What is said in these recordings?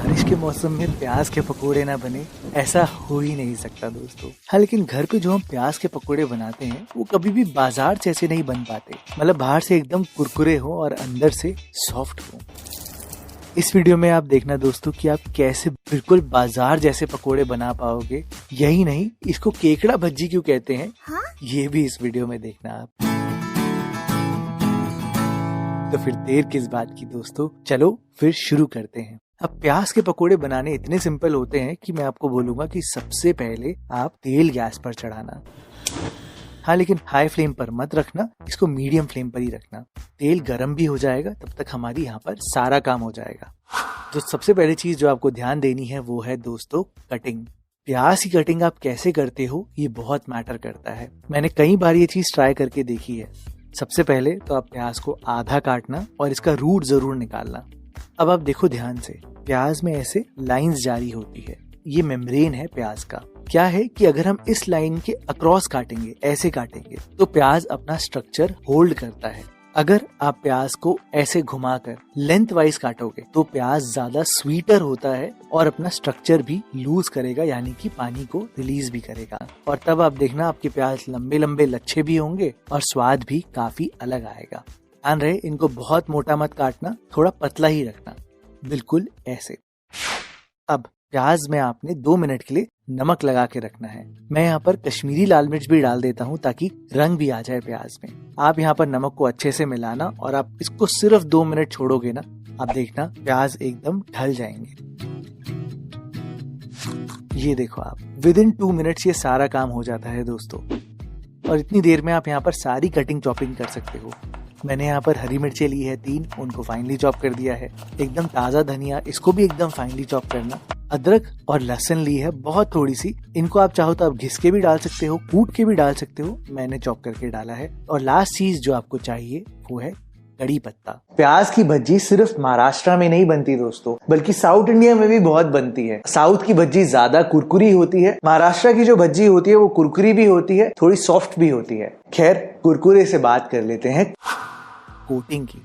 बारिश के मौसम में प्याज के पकोड़े ना बने, ऐसा हो ही नहीं सकता दोस्तों। हाँ, लेकिन घर पे जो हम प्याज के पकोड़े बनाते हैं वो कभी भी बाजार जैसे नहीं बन पाते। मतलब बाहर से एकदम कुरकुरे हो और अंदर से सॉफ्ट हो। इस वीडियो में आप देखना दोस्तों कि आप कैसे बिल्कुल बाजार जैसे पकोड़े बना पाओगे। यही नहीं, इसको केकड़ा भज्जी क्यों कहते हैं, हाँ? ये भी इस वीडियो में देखना आप। तो फिर देर किस बात की दोस्तों, चलो फिर शुरू करते हैं। अब प्याज के पकोड़े बनाने इतने सिंपल होते हैं कि मैं आपको बोलूंगा कि सबसे पहले आप तेल गैस पर चढ़ाना। हाँ, लेकिन हाई फ्लेम पर मत रखना, इसको मीडियम फ्लेम पर ही रखना। तेल गर्म भी हो जाएगा, तब तक हमारी यहाँ पर सारा काम हो जाएगा। तो सबसे पहली चीज जो आपको ध्यान देनी है वो है दोस्तों कटिंग। प्याज की कटिंग आप कैसे करते हो ये बहुत मैटर करता है। मैंने कई बार ये चीज ट्राई करके देखी है। सबसे पहले तो आप प्याज को आधा काटना और इसका रूट जरूर निकालना। अब आप देखो ध्यान से, प्याज में ऐसे लाइंस जारी होती है, ये मेम्ब्रेन है प्याज का। क्या है कि अगर हम इस लाइन के अक्रॉस काटेंगे, ऐसे काटेंगे, तो प्याज अपना स्ट्रक्चर होल्ड करता है। अगर आप प्याज को ऐसे घुमाकर लेंथ वाइज काटोगे तो प्याज ज्यादा स्वीटर होता है और अपना स्ट्रक्चर भी लूज करेगा, यानी कि पानी को रिलीज भी करेगा। और तब आप देखना आपके प्याज लंबे लंबे लच्छे भी होंगे और स्वाद भी काफी अलग आएगा। ध्यान रहे, इनको बहुत मोटा मत काटना, थोड़ा पतला ही रखना, बिल्कुल ऐसे। अब प्याज में आपने 2 मिनट के लिए नमक लगा के रखना है। मैं यहाँ पर कश्मीरी लाल मिर्च भी डाल देता हूँ ताकि रंग भी आ जाए प्याज में। आप यहाँ पर नमक को अच्छे से मिलाना और आप इसको सिर्फ 2 मिनट छोड़ोगे ना, आप देखना प्याज एकदम ढल जाएंगे। ये देखो आप, विदिन 2 मिनट्स ये सारा काम हो जाता है दोस्तों। और इतनी देर में आप यहाँ पर सारी कटिंग चॉपिंग कर सकते हो। मैंने यहाँ पर हरी मिर्चें ली है 3, उनको फाइनली चॉप कर दिया है। एकदम ताजा धनिया, इसको भी एकदम फाइनली चॉप करना। अदरक और लहसुन ली है बहुत थोड़ी सी, इनको आप चाहो तो आप घिस के भी डाल सकते हो, कूट के भी डाल सकते हो, मैंने चॉप करके डाला है। और लास्ट चीज जो आपको चाहिए वो है कड़ी पत्ता। प्याज की भज्जी सिर्फ महाराष्ट्र में नहीं बनती दोस्तों, बल्कि साउथ इंडिया में भी बहुत बनती है। साउथ की भज्जी ज्यादा कुरकुरी होती है, महाराष्ट्र की जो भज्जी होती है वो कुरकुरी भी होती है, थोड़ी सॉफ्ट भी होती है। खैर, कुरकुरे से बात कर लेते हैं कोटिंग की।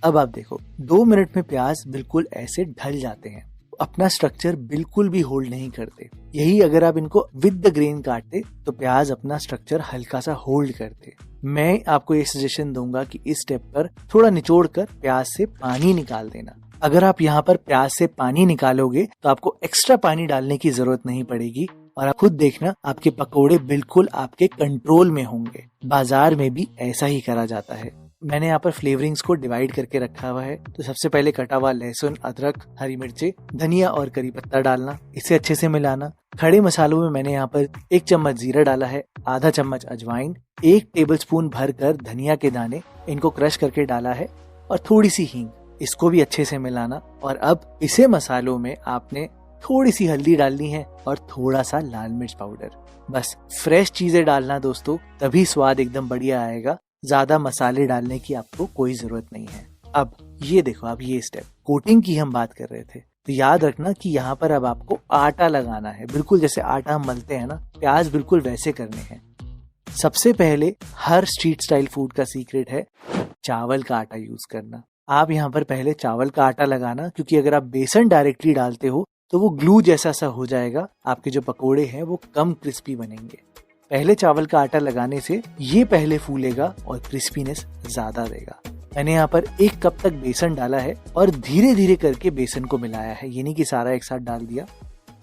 अब आप देखो, 2 मिनट में प्याज बिल्कुल ऐसे ढल जाते हैं, अपना स्ट्रक्चर बिल्कुल भी होल्ड नहीं करते। यही अगर आप इनको विद द ग्रेन काटते तो प्याज अपना स्ट्रक्चर हल्का सा होल्ड करते। मैं आपको ये सजेशन दूंगा कि इस स्टेप पर थोड़ा निचोड़ कर प्याज से पानी निकाल देना। अगर आप यहाँ पर प्याज से पानी निकालोगे तो आपको एक्स्ट्रा पानी डालने की जरूरत नहीं पड़ेगी और आप खुद देखना आपके पकोड़े बिल्कुल आपके कंट्रोल में होंगे। बाजार में भी ऐसा ही करा जाता है। मैंने यहाँ पर फ्लेवरिंग्स को डिवाइड करके रखा हुआ है। तो सबसे पहले कटा हुआ लहसुन, अदरक, हरी मिर्चे, धनिया और करी पत्ता डालना, इसे अच्छे से मिलाना। खड़े मसालों में मैंने यहाँ पर 1 चम्मच जीरा डाला है, आधा चम्मच अजवाइन, 1 टेबलस्पून भर कर धनिया के दाने, इनको क्रश करके डाला है, और थोड़ी सी हींग, इसको भी अच्छे से मिलाना। और अब इसे मसालों में आपने थोड़ी सी हल्दी डालनी है और थोड़ा सा लाल मिर्च पाउडर। बस फ्रेश चीजें डालना दोस्तों, तभी स्वाद एकदम बढ़िया आएगा। ज्यादा मसाले डालने की आपको कोई जरूरत नहीं है। अब ये देखो, अब ये स्टेप कोटिंग की हम बात कर रहे थे, तो याद रखना कि यहाँ पर अब आपको आटा लगाना है, बिल्कुल जैसे आटा हम मलते हैं ना, प्याज बिल्कुल वैसे करने हैं। सबसे पहले हर स्ट्रीट स्टाइल फूड का सीक्रेट है चावल का आटा यूज करना। आप यहाँ पर पहले चावल का आटा लगाना, क्योंकि अगर आप बेसन डायरेक्टली डालते हो तो वो ग्लू जैसा सा हो जाएगा, आपके जो पकोड़े हैं वो कम क्रिस्पी बनेंगे। पहले चावल का आटा लगाने से ये पहले फूलेगा और क्रिस्पीनेस ज्यादा देगा। मैंने यहाँ पर 1 कप तक बेसन डाला है और धीरे धीरे करके बेसन को मिलाया है, ये नहीं कि सारा एक साथ डाल दिया।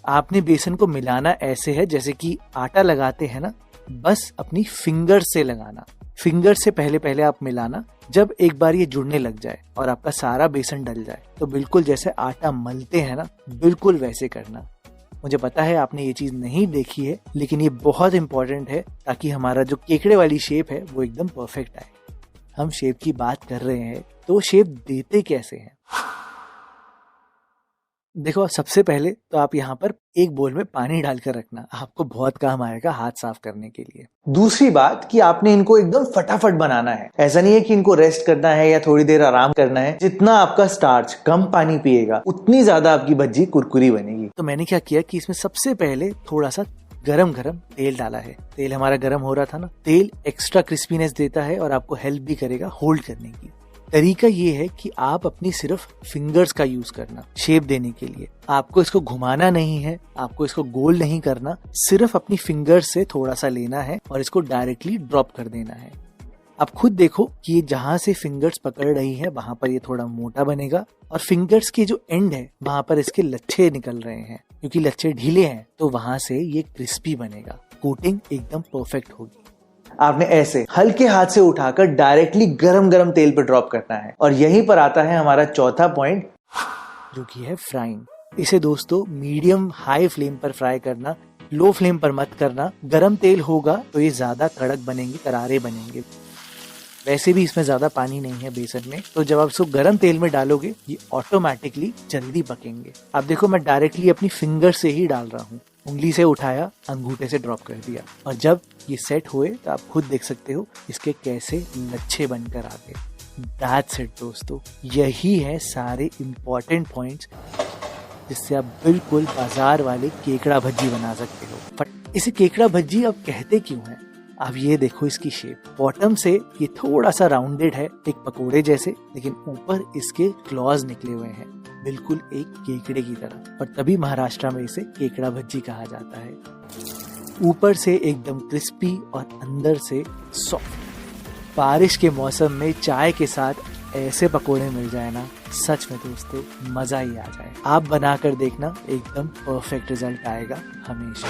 आपने बेसन को मिलाना ऐसे है जैसे कि आटा लगाते हैं ना, बस अपनी फिंगर से लगाना। फिंगर से पहले पहले आप मिलाना। जब एक बार ये जुड़ने लग जाए और आपका सारा बेसन डल जाए तो बिल्कुल जैसे आटा मलते हैं ना, बिल्कुल वैसे करना। मुझे पता है आपने ये चीज नहीं देखी है, लेकिन ये बहुत इंपॉर्टेंट है ताकि हमारा जो केकड़े वाली शेप है वो एकदम परफेक्ट आए। हम शेप की बात कर रहे हैं तो शेप देते कैसे हैं? देखो, सबसे पहले तो आप यहाँ पर एक बोल में पानी डालकर रखना, आपको बहुत काम आएगा हाथ साफ करने के लिए। दूसरी बात कि आपने इनको एकदम फटाफट बनाना है। ऐसा नहीं है कि इनको रेस्ट करना है या थोड़ी देर आराम करना है। जितना आपका स्टार्च कम पानी पिएगा उतनी ज्यादा आपकी भज्जी कुरकुरी बनेगी। तो मैंने क्या किया कि इसमें सबसे पहले थोड़ा सा गरम गरम तेल डाला है। तेल हमारा गरम हो रहा था ना, तेल एक्स्ट्रा क्रिस्पीनेस देता है और आपको हेल्प भी करेगा होल्ड करने की। तरीका ये है कि आप अपनी सिर्फ फिंगर्स का यूज करना शेप देने के लिए। आपको इसको घुमाना नहीं है, आपको इसको गोल नहीं करना, सिर्फ अपनी फिंगर्स से थोड़ा सा लेना है और इसको डायरेक्टली ड्रॉप कर देना है। आप खुद देखो कि ये जहाँ से फिंगर्स पकड़ रही है वहां पर ये थोड़ा मोटा बनेगा और फिंगर्स के जो एंड है वहां पर इसके लच्छे निकल रहे हैं, क्योंकि लच्छे ढीले हैं तो वहां से ये क्रिस्पी बनेगा। कोटिंग एकदम परफेक्ट होगी। आपने ऐसे हल्के हाथ से उठाकर डायरेक्टली गरम गरम तेल पे ड्रॉप करना है। और यहीं पर आता है हमारा चौथा पॉइंट, जो कि है फ्राइंग। इसे दोस्तों मीडियम हाई फ्लेम पर फ्राई करना, लो फ्लेम पर मत करना। गरम तेल होगा तो ये ज्यादा कड़क बनेंगे, करारे बनेंगे। वैसे भी इसमें ज्यादा पानी नहीं है बेसन में, तो जब आप इसको गरम तेल में डालोगे ये ऑटोमेटिकली जल्दी पकेंगे। आप देखो मैं डायरेक्टली अपनी फिंगर से ही डाल रहा हूँ, उंगली से उठाया, अंगूठे से ड्रॉप कर दिया और जब ये सेट हुए तो आप खुद देख सकते हो इसके कैसे लच्छे बनकर आ गए। दैट्स इट दोस्तों, यही है सारे इम्पोर्टेंट पॉइंट्स जिससे आप बिल्कुल बाजार वाले केकड़ा भज्जी बना सकते हो। बट इसे केकड़ा भज्जी अब कहते क्यों है? अब ये देखो इसकी शेप, बॉटम से ये थोड़ा सा राउंडेड है, एक पकोड़े जैसे, लेकिन ऊपर इसके क्लॉज निकले हुए हैं बिल्कुल एक केकड़े की तरह, और तभी महाराष्ट्र में इसे केकड़ा भज्जी कहा जाता है। ऊपर से एकदम क्रिस्पी और अंदर से सॉफ्ट। बारिश के मौसम में चाय के साथ ऐसे पकोड़े मिल जाए ना, सच में दोस्तों मजा ही आ जाए। आप बनाकर देखना, एकदम परफेक्ट रिजल्ट आएगा हमेशा।